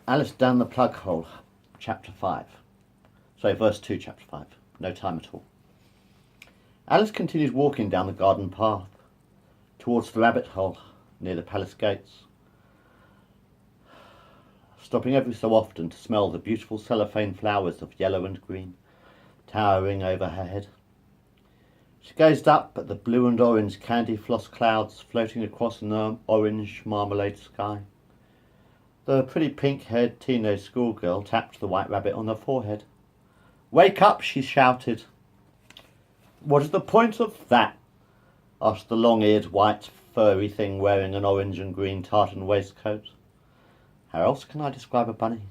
Alice down the Plughole, chapter 5. Sorry, verse 2, chapter 5. No time at all. Alice continues walking down the garden path towards the rabbit hole near the palace gates, stopping every so often to smell the beautiful cellophane flowers of yellow and green towering over her head. She gazed up at the blue and orange candy floss clouds floating across an orange marmalade sky. The pretty pink-haired teenage schoolgirl tapped the white rabbit on the forehead. "Wake up," she shouted. "What is the point of that?" asked the long-eared, white, furry thing wearing an orange and green tartan waistcoat. How else can I describe a bunny?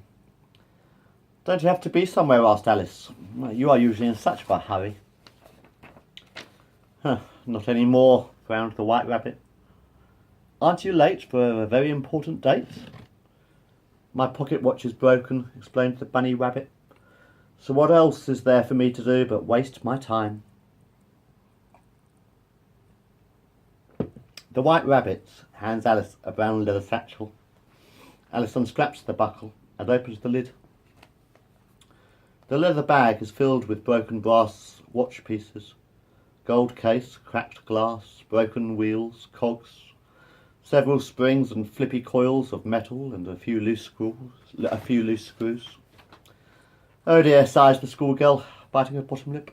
"Don't you have to be somewhere?" asked Alice. "You are usually in such a hurry." "Not any more," frowned the white rabbit. "Aren't you late for a very important date?" "My pocket watch is broken," explained the bunny rabbit. "So what else is there for me to do but waste my time?" The white rabbit hands Alice a brown leather satchel. Alice unstraps the buckle and opens the lid. The leather bag is filled with broken brass watch pieces, gold case, cracked glass, broken wheels, cogs, several springs and flippy coils of metal, and a few loose screws. "Oh dear," sighs the schoolgirl, biting her bottom lip.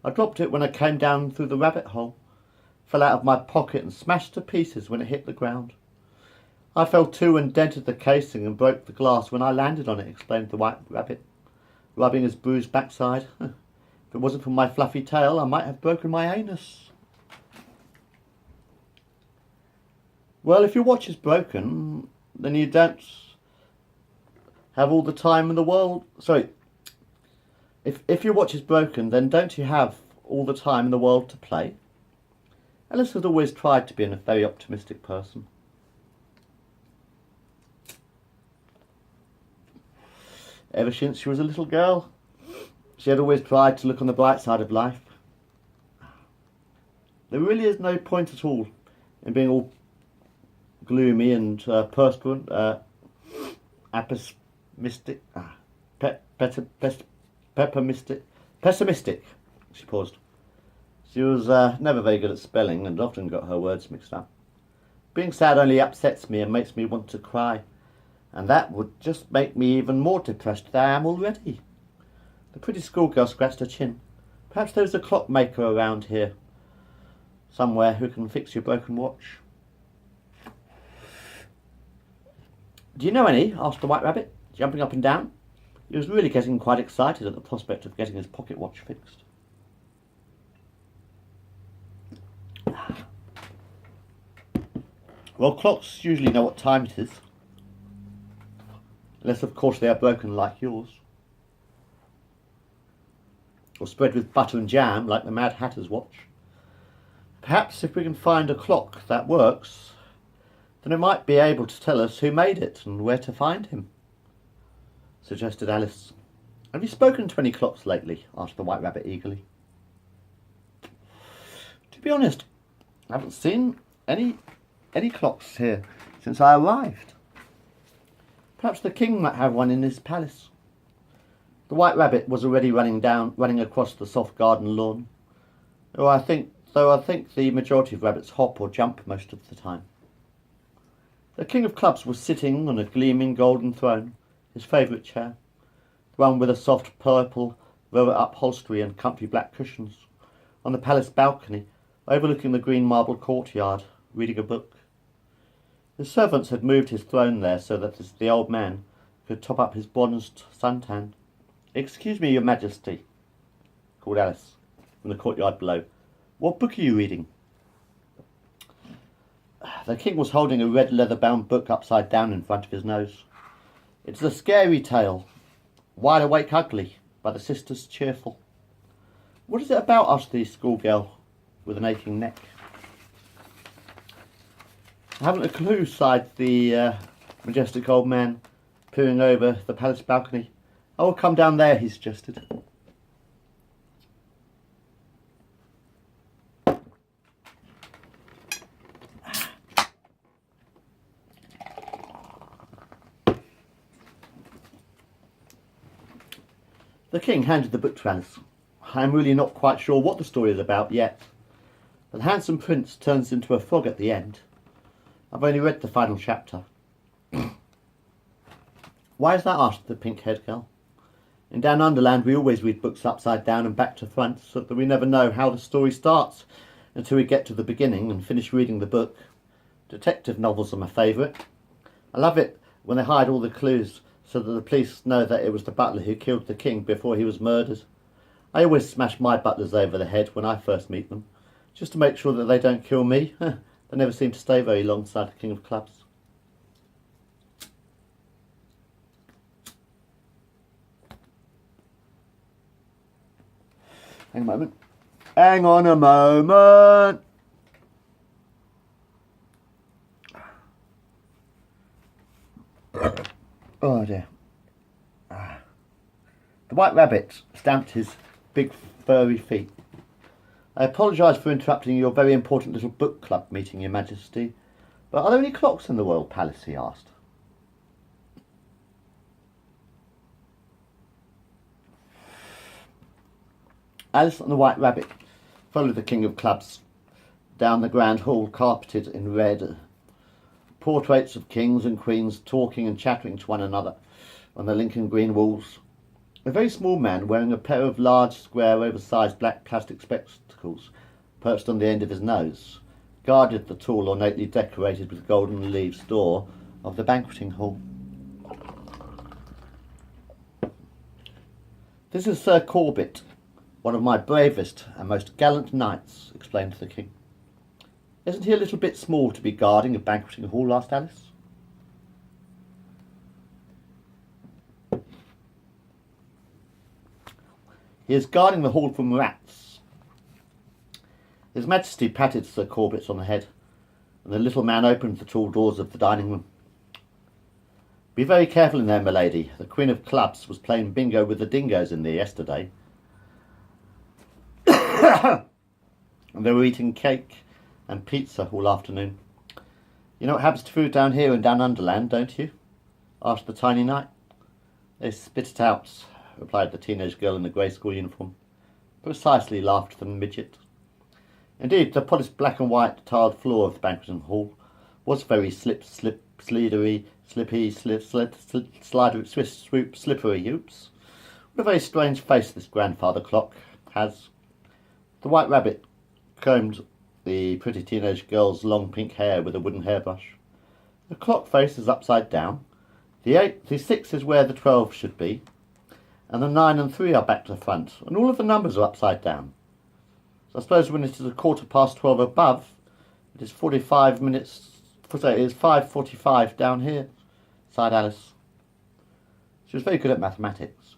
"I dropped it when I came down through the rabbit hole. Fell out of my pocket and smashed to pieces when it hit the ground. I fell too and dented the casing and broke the glass when I landed on it," explained the white rabbit, rubbing his bruised backside. "If it wasn't for my fluffy tail, I might have broken my anus." "Well, if your watch is broken, then you don't have all the time in the world. Sorry. If your watch is broken, then don't you have all the time in the world to play?" Alice had always tried to be a very optimistic person. Ever since she was a little girl, she had always tried to look on the bright side of life. There really is no point at all in being all gloomy and pessimistic. She paused. She was never very good at spelling and often got her words mixed up. "Being sad only upsets me and makes me want to cry, and that would just make me even more depressed than I am already." The pretty schoolgirl scratched her chin. "Perhaps there's a clockmaker around here somewhere who can fix your broken watch." "Do you know any?" asked the white rabbit, jumping up and down. He was really getting quite excited at the prospect of getting his pocket watch fixed. "Well, clocks usually know what time it is. Unless, of course, they are broken like yours. Or spread with butter and jam like the Mad Hatter's watch. Perhaps if we can find a clock that works, then it might be able to tell us who made it and where to find him," suggested Alice. "Have you spoken to any clocks lately?" asked the white rabbit eagerly. "To be honest, I haven't seen any clocks here since I arrived. Perhaps the king might have one in his palace." The white rabbit was already running across the soft garden lawn, though I think the majority of rabbits hop or jump most of the time. The king of clubs was sitting on a gleaming golden throne, his favourite chair, the one with a soft purple velvet upholstery and comfy black cushions, on the palace balcony overlooking the green marble courtyard, reading a book. His servants had moved his throne there so that the old man could top up his bronzed suntan. "Excuse me, your majesty," called Alice from the courtyard below. "What book are you reading?" The king was holding a red leather-bound book upside down in front of his nose. "It's a scary tale, Wide Awake Ugly, by the Sisters Cheerful." "What is it about?" asked the schoolgirl with an aching neck. "I haven't a clue," sighed the majestic old man, peering over the palace balcony. "I will come down there," he suggested. The king handed the book to Alice. I'm really not quite sure what the story is about yet, but the handsome prince turns into a frog at the end. I've only read the final chapter. Why is that? Asked the pink-haired girl. In Down Underland we always read books upside down and back to front, so that we never know how the story starts until we get to the beginning and finish reading the book. Detective novels are my favourite. I love it when they hide all the clues so that the police know that it was the butler who killed the king before he was murdered. I always smash my butlers over the head when I first meet them, just to make sure that they don't kill me. They never seem to stay very long beside the king of clubs. Hang on a moment. Hang on a moment. Oh dear. The white rabbit stamped his big furry feet. I apologise for interrupting your very important little book club meeting, Your Majesty, but are there any clocks in the royal palace? He asked. Alice and the White Rabbit followed the King of Clubs down the grand hall carpeted in red. Portraits of kings and queens talking and chattering to one another on the Lincoln green walls. A very small man wearing a pair of large, square, oversized black plastic spectacles perched on the end of his nose guarded the tall, ornately decorated with golden leaves door of the banqueting hall. This is Sir Corbett, one of my bravest and most gallant knights, explained the king. Isn't he a little bit small to be guarding a banqueting hall? Asked Alice. He is guarding the hall from rats. His Majesty patted Sir Corbett on the head, and the little man opened the tall doors of the dining room. Be very careful in there, my lady. The Queen of Clubs was playing bingo with the dingoes in there yesterday. And they were eating cake and pizza all afternoon. You know what happens to food down here and Down Underland, don't you? Asked the tiny knight. They spit it out, replied the teenage girl in the grey school uniform. Precisely, laughed the midget. Indeed, the polished black and white tiled floor of the banqueting hall was very slidery, slippy, slidery, swish, swoop, slippery. Oops. What a very strange face this grandfather clock has. The White Rabbit combed the pretty teenage girl's long pink hair with a wooden hairbrush. The clock face is upside down. The 6 is where the 12 should be, and the 9 and 3 are back to the front, and all of the numbers are upside down. So I suppose when it is 12:15 above, it is 45 minutes. It is 5:45 down here, sighed Alice. She was very good at mathematics.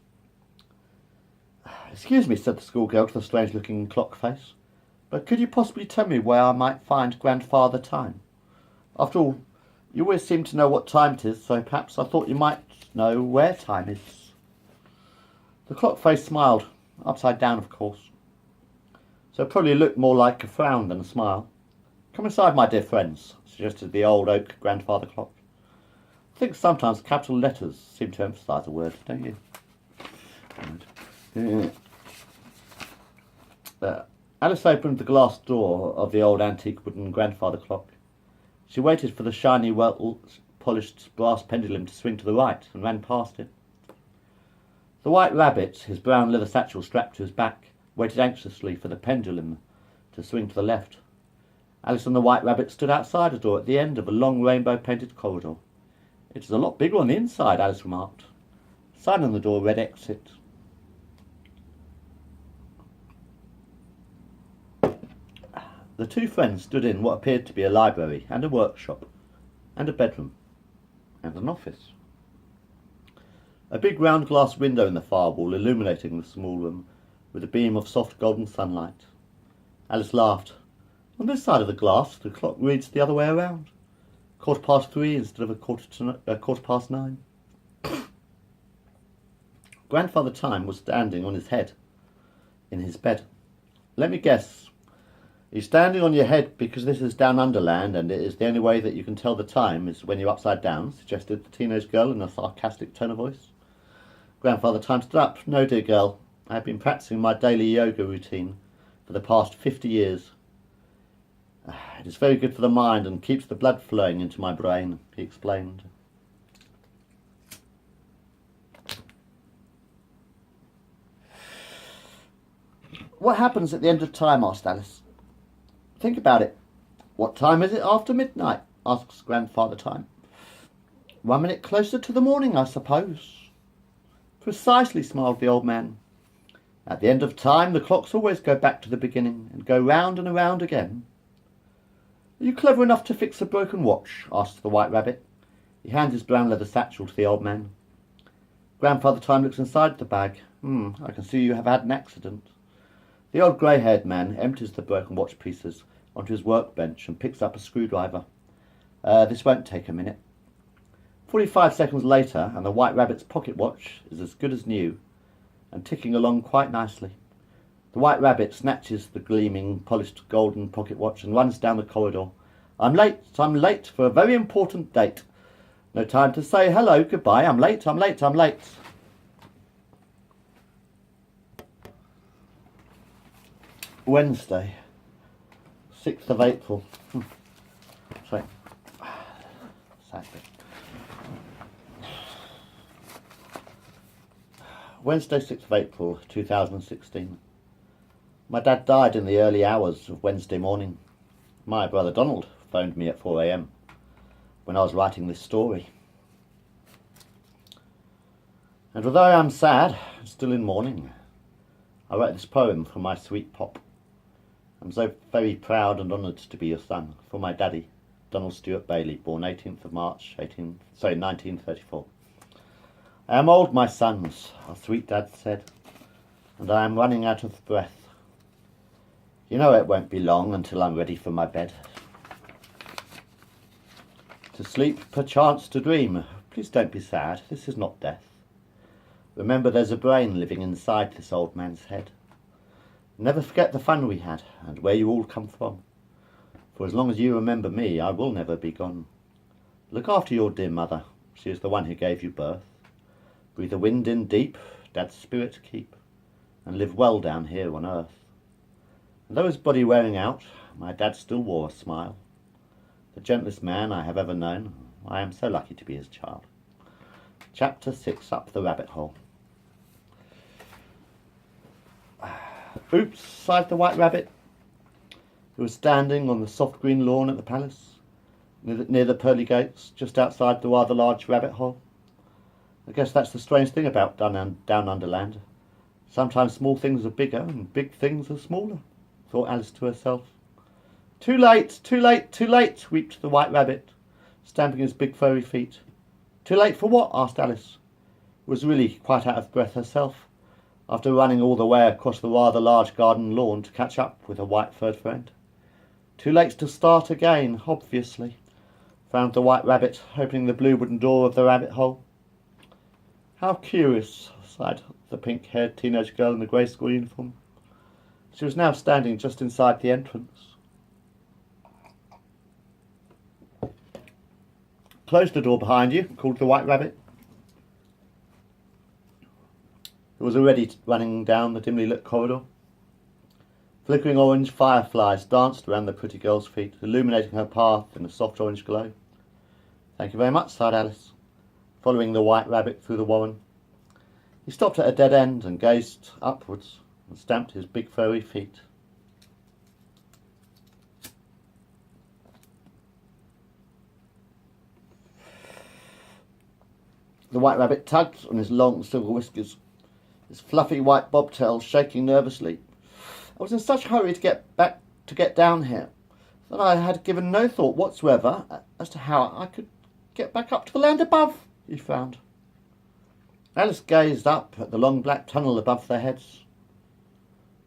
Excuse me, said the schoolgirl to the strange-looking clock face, but could you possibly tell me where I might find Grandfather Time? After all, you always seem to know what time it is, so perhaps I thought you might know where time is. The clock face smiled, upside down, of course. So it probably looked more like a frown than a smile. Come inside, my dear friends, suggested the old oak grandfather clock. I think sometimes capital letters seem to emphasise a word, don't you? Alice opened the glass door of the old antique wooden grandfather clock. She waited for the shiny, well-polished brass pendulum to swing to the right and ran past it. The White Rabbit, his brown leather satchel strapped to his back, waited anxiously for the pendulum to swing to the left. Alice and the White Rabbit stood outside a door at the end of a long rainbow-painted corridor. It is a lot bigger on the inside, Alice remarked. The sign on the door read exit. The two friends stood in what appeared to be a library and a workshop and a bedroom and an office. A big round glass window in the far wall illuminating the small room with a beam of soft golden sunlight. Alice laughed. On this side of the glass, the clock reads the other way around. 3:15 instead of 9:15. Grandfather Time was standing on his head in his bed. Let me guess. He's standing on your head because this is Down Underland and it is the only way that you can tell the time is when you're upside down, suggested the teenage girl in a sarcastic tone of voice. Grandfather Time stood up. No, dear girl, I have been practicing my daily yoga routine for the past 50 years. It is very good for the mind and keeps the blood flowing into my brain, he explained. What happens at the end of time? Asked Alice. Think about it. What time is it after midnight? Asks Grandfather Time. 1 minute closer to the morning, I suppose. Precisely, smiled the old man. At the end of time, the clocks always go back to the beginning and go round and around again. Are you clever enough to fix a broken watch? Asked the White Rabbit. He handed his brown leather satchel to the old man. Grandfather Time looks inside the bag. I can see you have had an accident. The old grey-haired man empties the broken watch pieces onto his workbench and picks up a screwdriver. This won't take a minute. 45 seconds later, and the White Rabbit's pocket watch is as good as new and ticking along quite nicely. The White Rabbit snatches the gleaming, polished golden pocket watch and runs down the corridor. I'm late for a very important date. No time to say hello, goodbye, I'm late. Wednesday, 6th of April. Sorry. Sadly. Wednesday, 6th of April, 2016. My dad died in the early hours of Wednesday morning. My brother Donald phoned me at 4 a.m. when I was writing this story. And although I'm sad, still in mourning, I wrote this poem for my sweet pop. I'm so very proud and honoured to be your son, for my daddy, Donald Stewart Bailey, born 18th of March, 1934. I am old, my sons, our sweet dad said, and I am running out of breath. You know it won't be long until I'm ready for my bed. To sleep, perchance to dream. Please don't be sad, this is not death. Remember there's a brain living inside this old man's head. Never forget the fun we had and where you all come from. For as long as you remember me, I will never be gone. Look after your dear mother, she is the one who gave you birth. Breathe the wind in deep, Dad's spirit keep, and live well down here on earth. And though his body wearing out, my dad still wore a smile. The gentlest man I have ever known, I am so lucky to be his child. Chapter 6, Up the Rabbit Hole. Oops, sighed the White Rabbit, who was standing on the soft green lawn at the palace, near the pearly gates, just outside the rather large rabbit hole. I guess that's the strange thing about down underland. Sometimes small things are bigger and big things are smaller, thought Alice to herself. Too late, too late, too late, weeped the White Rabbit, stamping his big furry feet. Too late for what? Asked Alice, who was really quite out of breath herself, after running all the way across the rather large garden lawn to catch up with her white-furred friend. Too late to start again, obviously, frowned the White Rabbit, opening the blue wooden door of the rabbit hole. How curious, sighed the pink-haired teenage girl in the grey school uniform. She was now standing just inside the entrance. Close the door behind you, called the White Rabbit, who was already running down the dimly lit corridor. Flickering orange fireflies danced around the pretty girl's feet, illuminating her path in a soft orange glow. Thank you very much, sighed Alice, following the White Rabbit through the warren. He stopped at a dead end and gazed upwards and stamped his big furry feet. The White Rabbit tugged on his long silver whiskers, his fluffy white bobtail shaking nervously. I was in such a hurry to get down here that I had given no thought whatsoever as to how I could get back up to the land above, he frowned. Alice gazed up at the long black tunnel above their heads.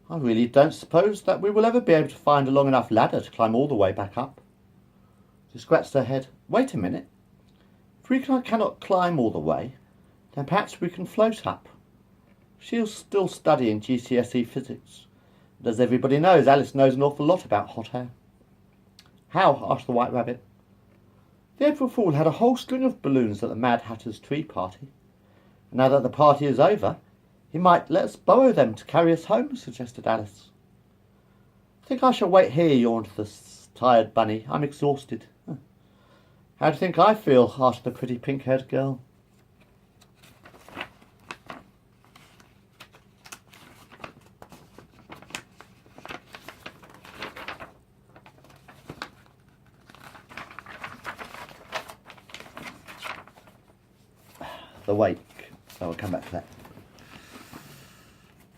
I really don't suppose that we will ever be able to find a long enough ladder to climb all the way back up. She scratched her head. Wait a minute. If we cannot climb all the way, then perhaps we can float up. She is still studying GCSE physics. And as everybody knows, Alice knows an awful lot about hot air. How? Asked the White Rabbit. The April Fool had a whole string of balloons at the Mad Hatter's tree party. Now that the party is over, he might let us borrow them to carry us home, suggested Alice. I think I shall wait here, yawned the tired bunny. I'm exhausted. How do you think I feel? Asked the pretty pink-haired girl. The wake. Oh, I'll come back to that.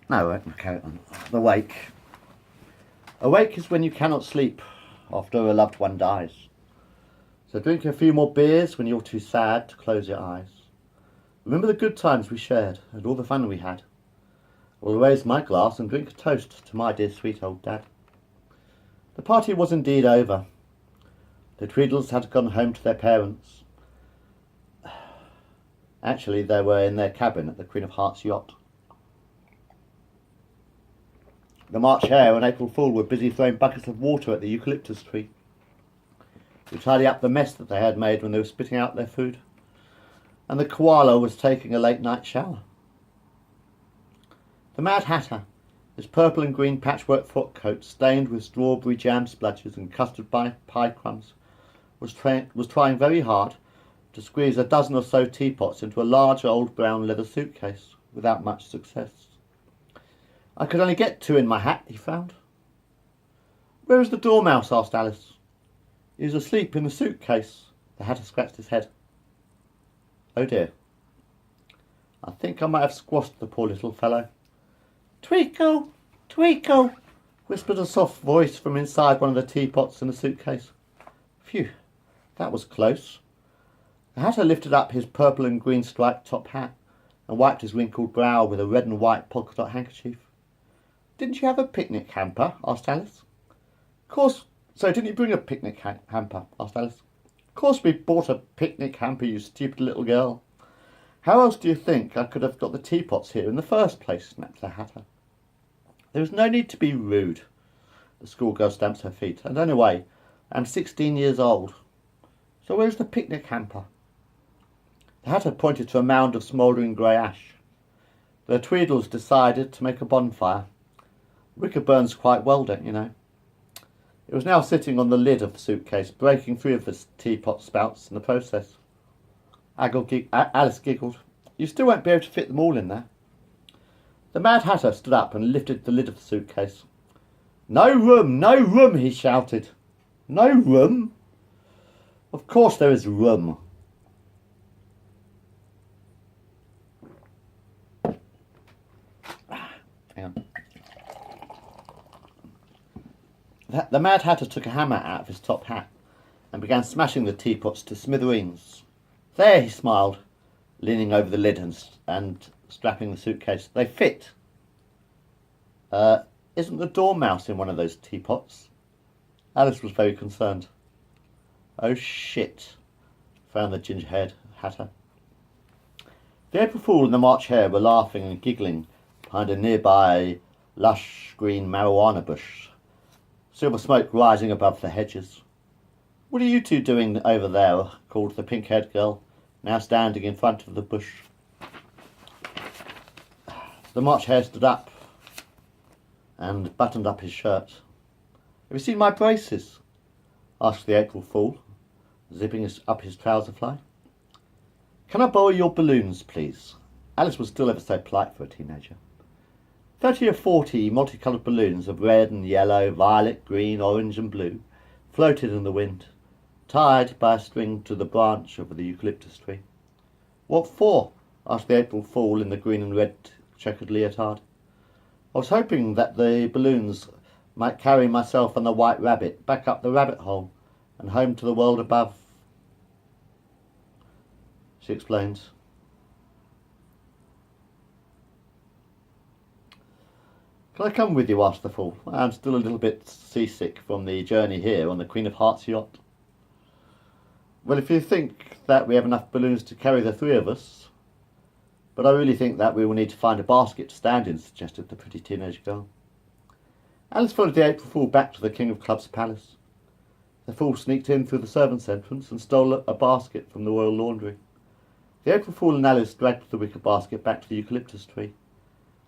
No, I won't carry on. The wake. A wake is when you cannot sleep after a loved one dies. So drink a few more beers when you're too sad to close your eyes. Remember the good times we shared and all the fun we had. I will raise my glass and drink a toast to my dear sweet old dad. The party was indeed over. The Tweedles had gone home to their parents. Actually, they were in their cabin at the Queen of Hearts yacht. The March Hare and April Fool were busy throwing buckets of water at the eucalyptus tree to tidy up the mess that they had made when they were spitting out their food. And the koala was taking a late night shower. The Mad Hatter, his purple and green patchwork frock coat stained with strawberry jam splotches and custard pie crumbs, was trying very hard to squeeze a dozen or so teapots into a large old brown leather suitcase without much success. I could only get 2 in my hat, he frowned. Where is the Dormouse? Asked Alice. He was asleep in the suitcase. The Hatter scratched his head. Oh dear. I think I might have squashed the poor little fellow. Tweakle, Tweakle, whispered a soft voice from inside one of the teapots in the suitcase. Phew, that was close. The Hatter lifted up his purple and green striped top hat and wiped his wrinkled brow with a red and white polka dot handkerchief. Didn't you have a picnic hamper? Asked Alice. Of course. So didn't you bring a picnic hamper? Asked Alice. Of course we bought a picnic hamper, you stupid little girl. How else do you think I could have got the teapots here in the first place? Snapped the Hatter. There is no need to be rude. The schoolgirl stamped her feet. And anyway, I'm 16 years old. So where's the picnic hamper? The Hatter pointed to a mound of smouldering grey ash. The Tweedles decided to make a bonfire. Wicker burns quite well, don't you know? It was now sitting on the lid of the suitcase, breaking 3 of the teapot spouts in the process. Alice giggled. You still won't be able to fit them all in there. The Mad Hatter stood up and lifted the lid of the suitcase. No room, he shouted. No room? Of course there is room. Hang on. The Mad Hatter took a hammer out of his top hat and began smashing the teapots to smithereens. There, he smiled, leaning over the lid and strapping the suitcase. They fit. Isn't the Dormouse in one of those teapots? Alice was very concerned. Oh shit, frowned the ginger-haired Hatter. The April Fool and the March Hare were laughing and giggling behind a nearby lush green marijuana bush, silver smoke rising above the hedges. What are you 2 doing over there? Called the pink-haired girl, now standing in front of the bush. The March Hare stood up and buttoned up his shirt. Have you seen my braces? Asked the April Fool, zipping up his trouser fly. Can I borrow your balloons, please? Alice was still ever so polite for a teenager. 30 or 40 multicoloured balloons of red and yellow, violet, green, orange and blue floated in the wind, tied by a string to the branch of the eucalyptus tree. What for? Asked the April Fool in the green and red checkered leotard. I was hoping that the balloons might carry myself and the white rabbit back up the rabbit hole and home to the world above, she explained. Can I come with you? Asked the Fool. I'm still a little bit seasick from the journey here on the Queen of Hearts yacht. Well, if you think that we have enough balloons to carry the 3 of us, but I really think that we will need to find a basket to stand in, suggested the pretty teenage girl. Alice followed the April Fool back to the King of Clubs' palace. The Fool sneaked in through the servants' entrance and stole a basket from the royal laundry. The April Fool and Alice dragged the wicker basket back to the eucalyptus tree.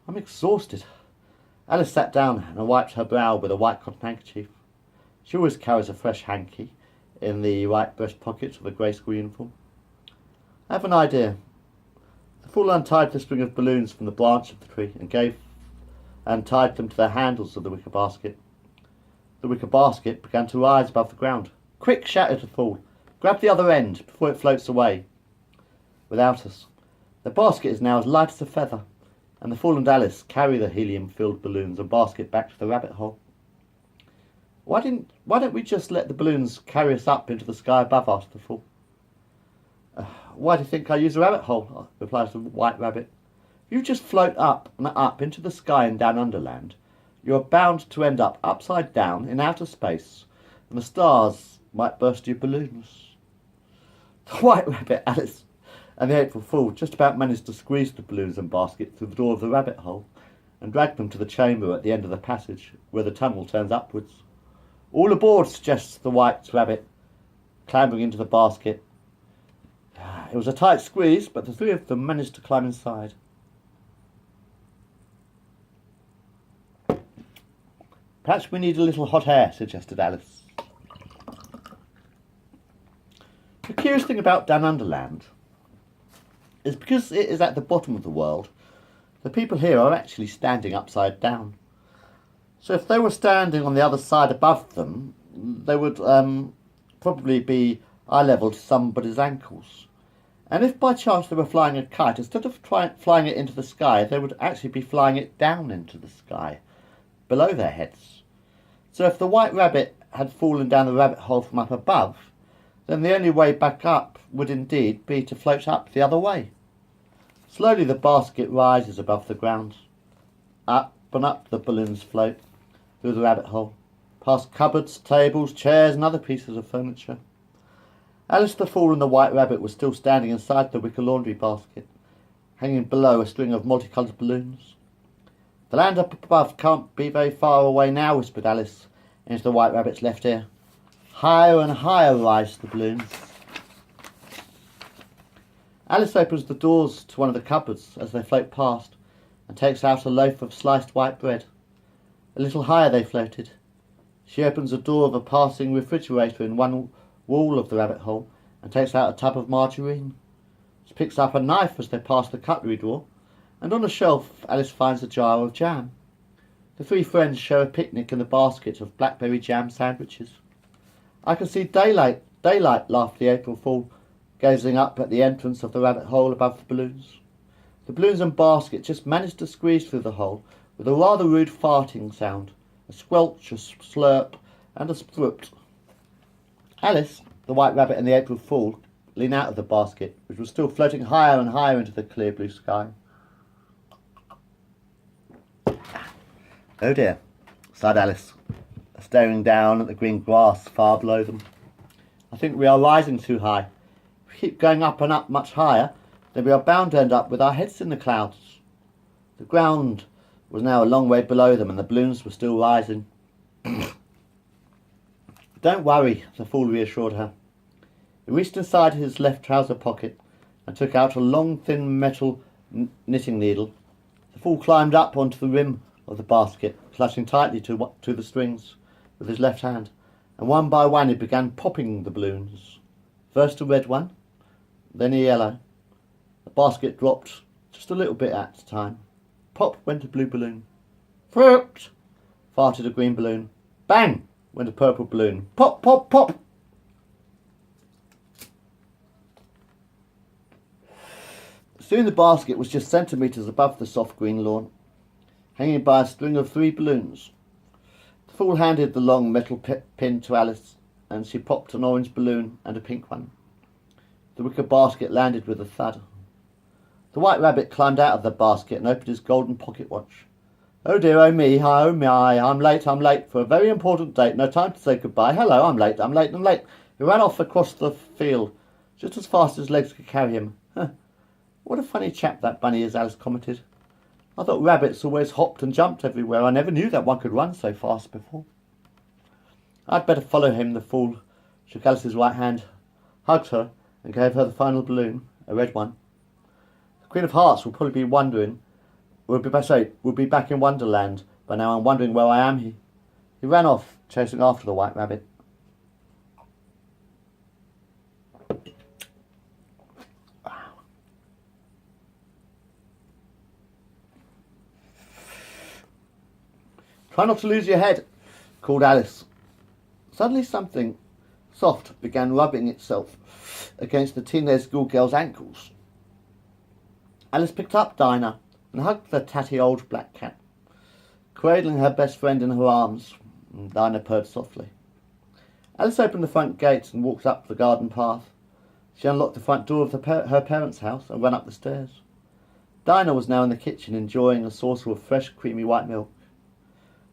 I'm exhausted. Alice sat down and wiped her brow with a white cotton handkerchief. She always carries a fresh hanky in the right breast pocket of a grey school uniform. I have an idea. The Fool untied the string of balloons from the branch of the tree and tied them to the handles of the wicker basket. The wicker basket began to rise above the ground. Quick, shouted the Fool. Grab the other end before it floats away without us. The basket is now as light as a feather, and the Fool and Alice carry the helium-filled balloons and basket back to the rabbit hole. Why don't we just let the balloons carry us up into the sky above? Asked the Fool. Why do you think I use a rabbit hole? Replies the White Rabbit. If you just float up and up into the sky and down underland, you are bound to end up upside down in outer space, and the stars might burst your balloons. The White Rabbit, Alice, and the April Fool just about managed to squeeze the balloons and basket through the door of the rabbit hole and drag them to the chamber at the end of the passage, where the tunnel turns upwards. All aboard, suggests the White Rabbit, clambering into the basket. It was a tight squeeze, but the three of them managed to climb inside. Perhaps we need a little hot air, suggested Alice. The curious thing about Down Underland is because it is at the bottom of the world, the people here are actually standing upside down. So if they were standing on the other side above them, they would probably be eye level to somebody's ankles. And if by chance they were flying a kite, instead of flying it into the sky, they would actually be flying it down into the sky, below their heads. So if the White Rabbit had fallen down the rabbit hole from up above, then the only way back up would indeed be to float up the other way. Slowly the basket rises above the ground. Up and up the balloons float through the rabbit hole, past cupboards, tables, chairs and other pieces of furniture. Alice the Fool and the White Rabbit were still standing inside the wicker laundry basket, hanging below a string of multicoloured balloons. The land up above can't be very far away now, whispered Alice into the White Rabbit's left ear. Higher and higher rise the balloons. Alice opens the doors to one of the cupboards as they float past and takes out a loaf of sliced white bread. A little higher they floated. She opens the door of a passing refrigerator in one wall of the rabbit hole and takes out a tub of margarine. She picks up a knife as they pass the cutlery door, and on a shelf Alice finds a jar of jam. The three friends share a picnic in the basket of blackberry jam sandwiches. I can see daylight, daylight, laughed the April Fool, gazing up at the entrance of the rabbit hole above the balloons. The balloons and basket just managed to squeeze through the hole with a rather rude farting sound, a squelch, a slurp, and a sprupt. Alice, the White Rabbit and the April Fool lean out of the basket, which was still floating higher and higher into the clear blue sky. Oh dear, sighed Alice, staring down at the green grass far below them. I think we are rising too high. If we keep going up and up much higher, then we are bound to end up with our heads in the clouds. The ground was now a long way below them and the balloons were still rising. Don't worry, the Fool reassured her. He reached inside his left trouser pocket and took out a long thin metal knitting needle. The Fool climbed up onto the rim of the basket, clutching tightly to the strings with his left hand, and one by one he began popping the balloons. First a red one, then a yellow. The basket dropped just a little bit at a time. Pop went a blue balloon. Fruit! Farted a green balloon. Bang! Went a purple balloon. Pop, pop, pop! Soon the basket was just centimetres above the soft green lawn, hanging by a string of 3 balloons. The Fool handed the long metal pin to Alice, and she popped an orange balloon and a pink one. The wicker basket landed with a thud. The White Rabbit climbed out of the basket and opened his golden pocket watch. Oh dear, oh me, hi, oh my, I'm late for a very important date, no time to say goodbye. Hello, I'm late. He ran off across the field, just as fast as his legs could carry him. Huh. What a funny chap that bunny is, Alice commented. I thought rabbits always hopped and jumped everywhere. I never knew that one could run so fast before. I'd better follow him, the Fool shook Alice's right hand, hugged her, and gave her the final balloon, a red one. Queen of Hearts will probably be wondering, we'll be back in Wonderland by now. I'm wondering where I am. He ran off, chasing after the White Rabbit. Try not to lose your head, called Alice. Suddenly something soft began rubbing itself against the teenage schoolgirl's ankles. Alice picked up Dinah and hugged the tatty old black cat, cradling her best friend in her arms. Dinah purred softly. Alice opened the front gate and walked up the garden path. She unlocked the front door of her parents' house and ran up the stairs. Dinah was now in the kitchen enjoying a saucer of fresh, creamy white milk.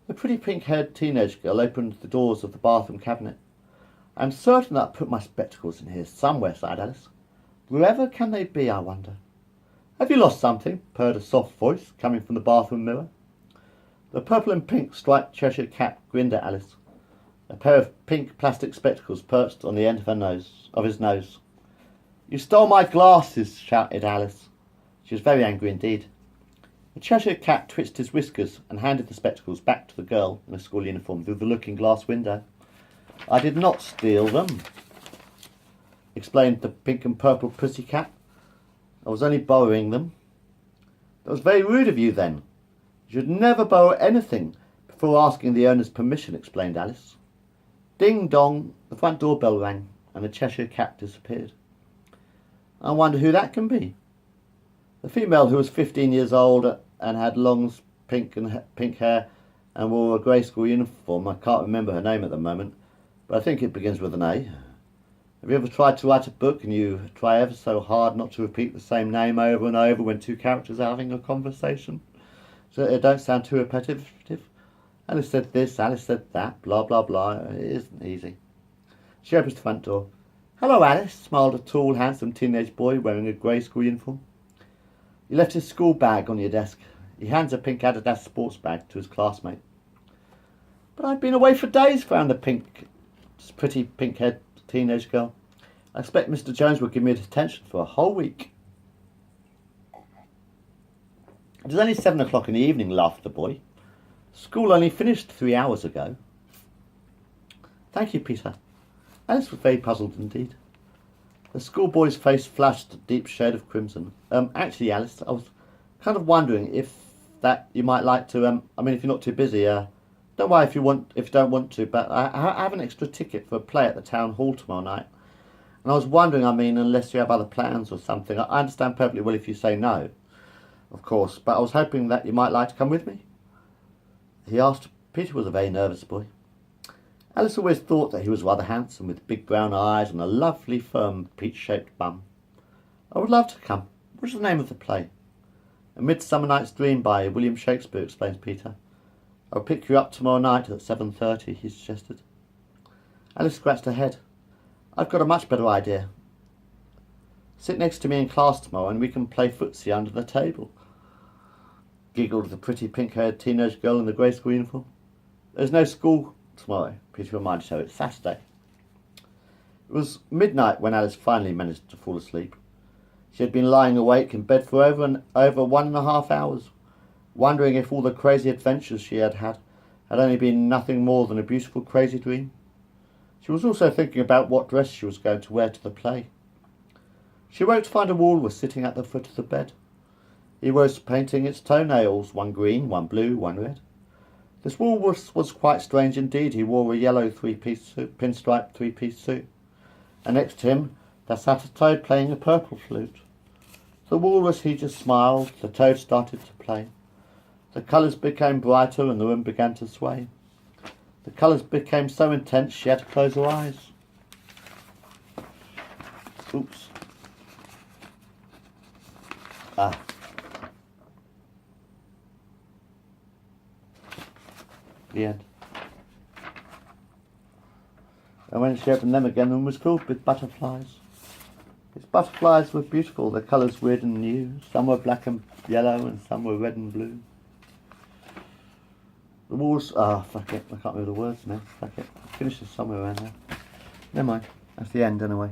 The pretty pink-haired teenage girl opened the doors of the bathroom cabinet. "I'm certain that I put my spectacles in here somewhere," sighed Alice. "Wherever can they be, I wonder?" "Have you lost something?" purred a soft voice coming from the bathroom mirror. The purple and pink striped Cheshire cat grinned at Alice. A pair of pink plastic spectacles perched on the end of his nose. "You stole my glasses!" shouted Alice. She was very angry indeed. The Cheshire cat twitched his whiskers and handed the spectacles back to the girl in a school uniform through the looking-glass window. "I did not steal them," explained the pink and purple pussy cat. "I was only borrowing them." "That was very rude of you, then. You should never borrow anything before asking the owner's permission," explained Alice. Ding dong, the front door bell rang, and the Cheshire cat disappeared. "I wonder who that can be." The female, who was 15 years old and had long pink hair and wore a grey school uniform. I can't remember her name at the moment, but I think it begins with an A. Have you ever tried to write a book and you try ever so hard not to repeat the same name over and over when two characters are having a conversation, so it don't sound too repetitive? Alice said this, Alice said that, blah, blah, blah. It isn't easy. She opens the front door. "Hello, Alice," smiled a tall, handsome teenage boy wearing a grey school uniform. He left his school bag on your desk. He hands a pink Adidas sports bag to his classmate. "But I've been away for days," frowned the pretty pink-haired teenage girl. "I expect Mr. Jones will give me detention for a whole week." "It is only 7 o'clock in the evening," laughed the boy. "School only finished 3 hours ago." "Thank you, Peter." Alice was very puzzled indeed. The schoolboy's face flushed a deep shade of crimson. Actually, Alice, I was kind of wondering if you might like to, if you're not too busy, don't worry if you don't want to, but I have an extra ticket for a play at the town hall tomorrow night. And I was wondering, unless you have other plans or something. I understand perfectly well if you say no, of course, but I was hoping that you might like to come with me. He asked. Peter was a very nervous boy. Alice always thought that he was rather handsome, with big brown eyes and a lovely, firm, peach-shaped bum. "I would love to come. What is the name of the play?" "A Midsummer Night's Dream" by William Shakespeare, explains Peter. "I'll pick you up tomorrow night at 7:30, he suggested. Alice scratched her head. "I've got a much better idea. Sit next to me in class tomorrow and we can play footsie under the table," giggled the pretty pink-haired teenage girl in the grey school uniform. "There's no school tomorrow," Peter reminded her. "It's Saturday." It was midnight when Alice finally managed to fall asleep. She had been lying awake in bed for over 1.5 hours, wondering if all the crazy adventures she had only been nothing more than a beautiful crazy dream. She was also thinking about what dress she was going to wear to the play. She woke to find a walrus sitting at the foot of the bed. He was painting its toenails, one green, one blue, one red. This walrus was quite strange indeed. He wore a yellow pinstriped three-piece suit, and next to him there sat a toad playing a purple flute. The walrus, he just smiled. The toad started to play. The colours became brighter and the room began to sway. The colours became so intense she had to close her eyes. Oops. The end. And when she opened them again, the room was filled with butterflies. Its butterflies were beautiful, their colours weird and new. Some were black and yellow and some were red and blue. The walls, fuck it, I can't remember the words now. Fuck it, I'll finish this somewhere around there. Never mind, that's the end anyway.